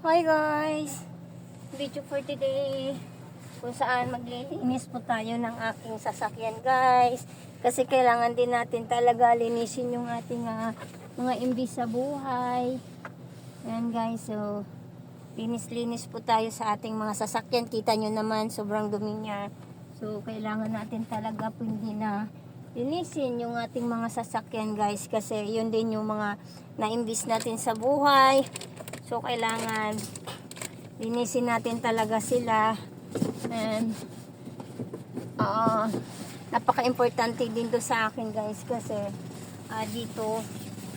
Hi guys! Video for today kung saan maglilinis po tayo ng aking sasakyan guys. Kasi kailangan din natin talaga linisin yung ating mga imbis sa buhay. Ayan guys, so linis-linis po tayo sa ating mga sasakyan. Kita nyo naman, sobrang dumi niya. So kailangan natin talaga po hindi na linisin yung ating mga sasakyan guys. Kasi yun din yung mga naimbis natin sa buhay. So, kailangan linisin natin talaga sila. And, napaka-importante din to sa akin guys. Kasi, dito,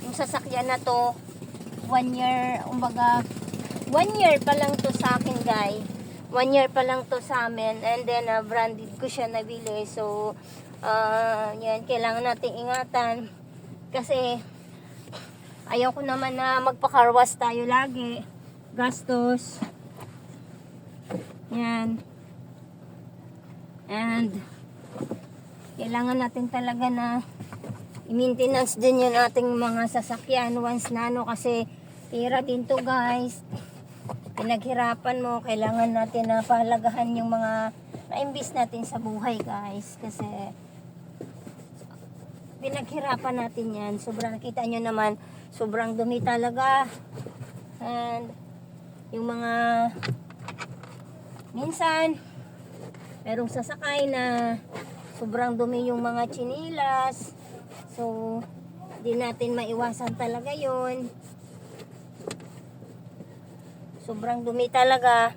yung sasakyan na to, 1 year, umbaga, 1 year pa lang to sa akin guys. 1 year pa lang to sa amin. And then, branded ko siya nabili. So, yan, kailangan natin ingatan. Kasi, ayaw ko naman na magpa-carwash tayo lagi. Gastos. Yan. And, kailangan natin talaga na i-maintenance din yung ating mga sasakyan once na kasi tira din to guys. Pinaghirapan mo, kailangan natin na pahalagahan yung mga naimbis natin sa buhay guys. Kasi, pinaghirapan natin yan. Sobrang nakita nyo naman, sobrang dumi talaga. And yung mga minsan merong sasakay na sobrang dumi yung mga tsinilas. So di natin maiwasan talaga yon. Sobrang dumi talaga.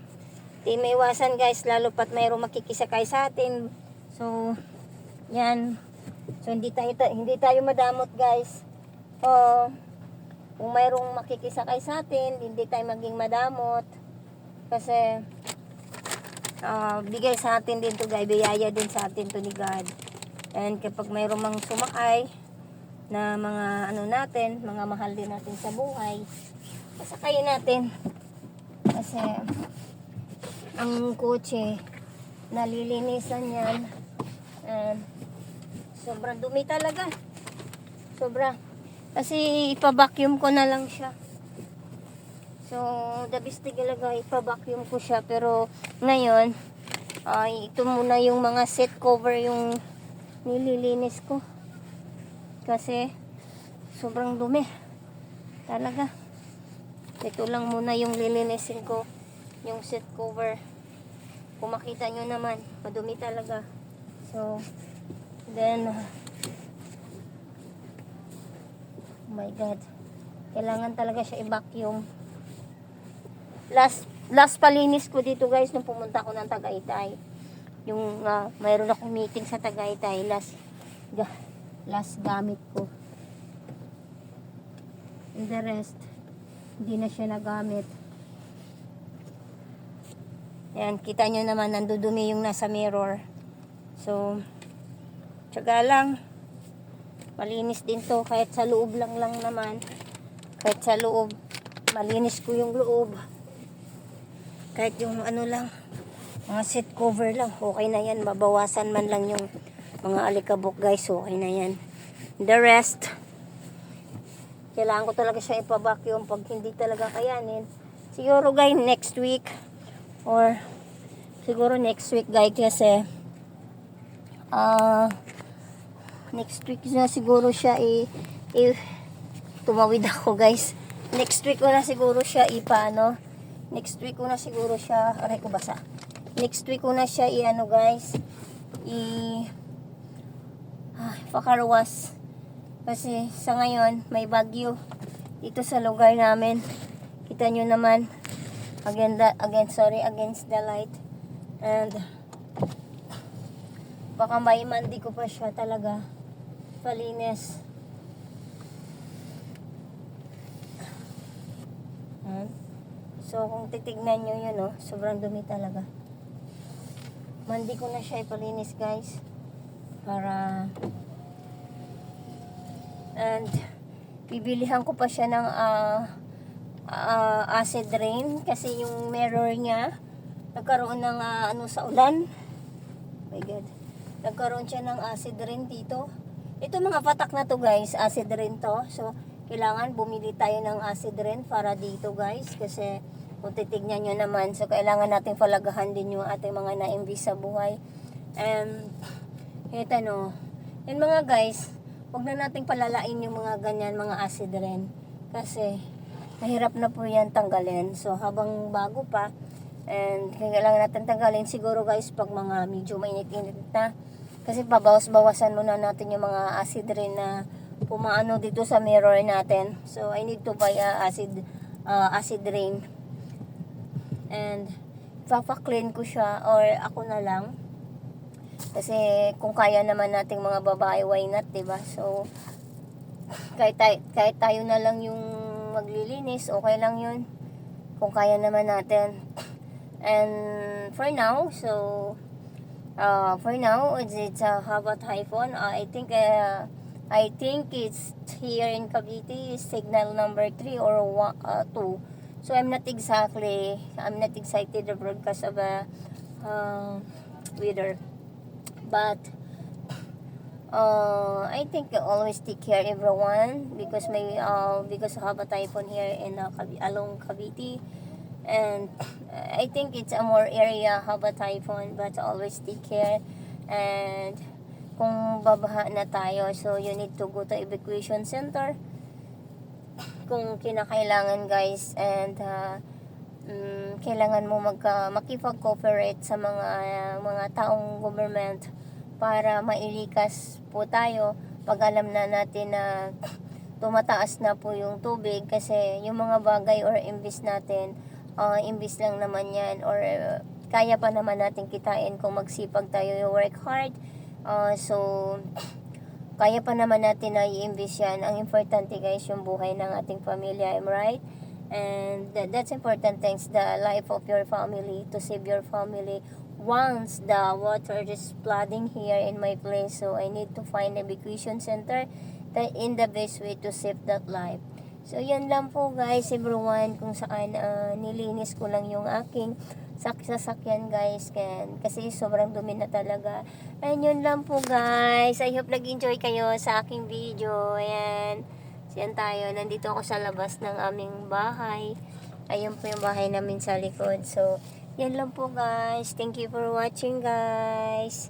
Di maiwasan guys, lalo pat mayroong makikisakay sa atin. So yan. So hindi tayo madamot guys. Kung mayroong makikisakay sa atin, hindi tayo maging madamot. Kasi bigay sa atin din to guys, biyaya din sa atin to ni God. And kapag mayroong mang sumakay na mga natin, mga mahal din natin sa buhay, pasakayin natin. Kasi ang kotse nalilinisan yan. And sobrang dumi talaga. Sobra. Kasi ipa-vacuum ko na lang siya. So, the best talaga ipa-vacuum ko siya. Pero ngayon, ito muna yung mga seat cover yung nililinis ko. Kasi sobrang dumi. Talaga. Ito lang muna yung lilinisin ko. Yung seat cover. Kung makita nyo naman, madumi talaga. So, then, oh my God. Kailangan talaga siya i-vacuum. Last palinis ko dito guys nung pumunta ko ng Tagaytay. Yung mayroon akong meeting sa Tagaytay. Last gamit ko. And the rest, hindi na siya nagamit. Ayan, kita nyo naman nandudumi yung nasa mirror. So, tiyaga lang. Malinis din to kahit sa loob lang naman. Kahit sa loob, malinis ko yung loob. Kahit yung lang, mga seat cover lang, okay na yan. Babawasan man lang yung mga alikabok guys, okay na yan. The rest, kailangan ko talaga siya ipa-vacuum pag hindi talaga kayanin. Siguro guys, next week or siguro next week guys kasi next week na siguro siya tumawid ako guys. Next week ko na siguro siya next week ko na siguro siya, aray ko basa. Next week ko na siya guys, pakarwas. Kasi sa ngayon, may bagyo dito sa lugar namin. Kita nyo naman, against the light. And baka may mandi ko pa siya talaga palinis. So kung titignan nyo yun sobrang dumi talaga. Mandi ko na siya ipalinis guys para and bibilihan ko pa siya ng acid rain kasi yung mirror niya nagkaroon ng sa ulan. Oh my God, nagkaroon siya ng acid rain dito. Ito mga patak na to guys, acid rain to. So kailangan bumili tayo ng acid rain para dito guys kasi Kung titignan nyo naman, so kailangan nating palagahan din yung ating mga naimbis sa buhay. And, ito no, yun mga guys, huwag na nating palalain yung mga ganyan, mga acid rin. Kasi, mahirap na po yan tanggalin. So, habang bago pa, and kailangan natin tanggalin siguro guys, pag mga medyo mainit-init na. Kasi pabawas-bawasan muna natin yung mga acid rin na pumaano dito sa mirror natin. So, I need to buy acid rain. And papa-clean ko siya or ako na lang. Kasi kung kaya naman nating mga babae, why not, 'di ba? So kahit tayo na lang yung maglilinis, okay lang 'yun. Kung kaya naman natin. And for now, it's a Haba Typhoon. I think it's here in Cavite, signal number 3 or 2. So I'm not excited to broadcast of a weather, but I think I always take care everyone because because I have a typhoon here in along Cavite, and I think it's a more area have a typhoon, but always take care. And kung babaha na tayo, so you need to go to evacuation center kung kinakailangan guys, and kailangan mo makipag-cooperate sa mga taong government para mailikas po tayo pag alam na natin na tumataas na po yung tubig, kasi yung mga bagay or imbis natin, imbis lang naman yan, or kaya pa naman natin kitain kung magsipag tayo, you work hard. So kaya pa naman natin na i-invest yan. Ang importante guys, yung buhay ng ating pamilya, am right? And that's important things, the life of your family, to save your family. Once the water is flooding here in my place, so I need to find a evacuation center in the best way to save that life. So yan lang po guys, everyone, kung saan nilinis ko lang yung aking sasakyan guys, kasi sobrang dumi na talaga. And yun lang po guys, I hope nag-enjoy kayo sa aking video. Ayan, siyan tayo, nandito ako sa labas ng aming bahay. Ayun po yung bahay namin sa likod. So yan lang po guys, thank you for watching guys.